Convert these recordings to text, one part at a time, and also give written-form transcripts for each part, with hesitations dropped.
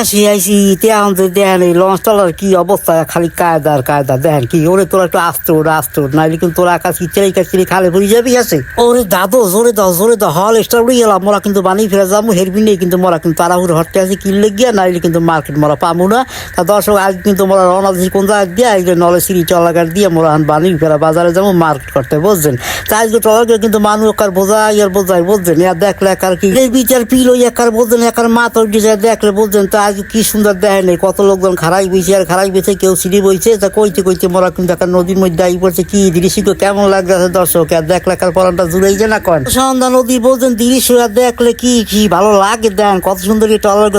আসি আইসি তেমন দেখেন এই লঞ্চ টলার কি অবস্থা, খালি কায়দার কায়দা দেখেন কি ওরে তোরা একটু আসতো নাইলে কিন্তু তোরা আকাশ চিরাই খালে পড়ে যাবি আছে। ওরে দাদো জোরে দাও হল স্টার উড়ে গেলাম, মোরা কিন্তু বানিয়ে ফেরা যাবো হেরবি নেই, কিন্তু মোরা কিন্তু তাড়াহুড়ো হটতে আছে কিনলে গিয়া, নাইলে কিন্তু মার্কেট মোরা পাবো না। তা দর্শক আজ কিন্তু মোরা রওনা দিয়েছি কোন জায়গায় দিয়ে, আজকে নলে সিঁড়ি চলাঘাট দিয়ে মোরা বানিয়ে ফেরা বাজারে যাবো মার্কেট করতে, বুঝছেন। তা আজকে টলাকে কিন্তু মানুষ একার বোঝাই বুঝছেন, ইয়া দেখলে একার কি এই বিচার পিল ওই একার বলছেন, একার মাথা উঠে যায় দেখলে বুঝছেন। তা আজ কি সুন্দর দেখেন কত লোকজন খারাই বইছে আর খারাই বেছে কেউ সিঁড়ি বইছে, তা কইতে মোরা কিন্তু একটা নদীর মধ্যে আই পড়ছে, কি দৃশ্য কেমন লাগতেছে দর্শক, আর দেখলে একার পরানটা জুড়েই যে না কন সন্ধ্যা নদী বলছেন দৃশ্য, আর দেখলে কি ভালো লাগে দেন, কত সুন্দর টলার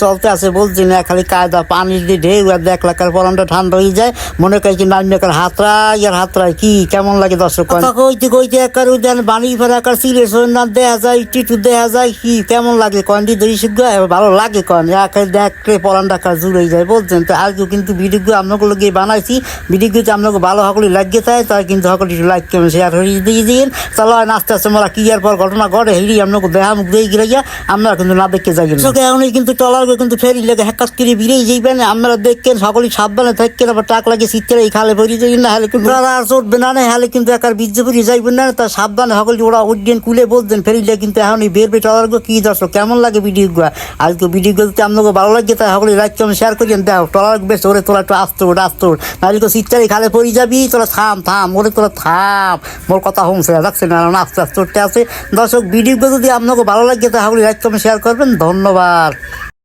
চলতে আছে বলছেন, খালি কায়দা পানি দিয়ে ঢেউ, আর দেখলে একার পরানটা ঠান্ডা হয়ে যায়, মনে করে কি নামি একার হাতরায় কি কেমন লাগে দর্শক কইতে একার দেন বানিয়ে ফেরা একার সিলেট দেখা যায় একটু দেখা যায় কি কেমন লাগে কন দৃশ্য ভালো লাগে কন দেখলে পরান ডাকা জুড়ে যায় বলছেন। তো আজকে কিন্তু ভিডিও আপনাকে গিয়ে বানাইছি, ভিডিওতে আপনাকে ভালো সকলে লাগিয়ে চায়, তাই কিন্তু সকলে লাইক কেমন শেয়ার হয়ে দিয়ে দিন। চলো আস্তে আস্তে মোরা কি আর পর ঘটনা ঘটে হেরি আপনাকে দেখা মুখ দিয়ে গিয়ে আমরা কিন্তু না দেখতে যাই এখনই কিন্তু টলার কিন্তু ফেরি লেগে হ্যাকাস করে বেরিয়ে যাইবেন, আপনারা দেখেন সকলে সাবধানে থাকেন, আবার টাক লাগে শীতকালে এই খালে ভরিয়ে যাই না, হলে কিন্তু আর চটবে না, হলে কিন্তু একার বীর্য ভরিয়ে যাইবেন না, তা সাবধানে সকলে ওরা উড্ডেন খুলে বলছেন ফেরিলে কিন্তু এখনই বেরবে টলার কি দর্শক কেমন লাগে ভিডিও আজকে ভিডিও যদি আপনাকে ভালো লাগে তাই সকলে লাইক কেমন শেয়ার করেন। দেখো টলার বেশ ওরে তোরা একটু আসতো নাহলে তো শীতকালে খালে পড়ে যাবি, তোরা থাম ওরে তোরা থাম, মোর কথা হোমছে রাখছে না আস্তে উঠতে আছে দর্শক। ভিডিও যদি আপনাকে ভালো লাগে তাই সকলে লাইক কেমন শেয়ার করবেন, ধন্যবাদ।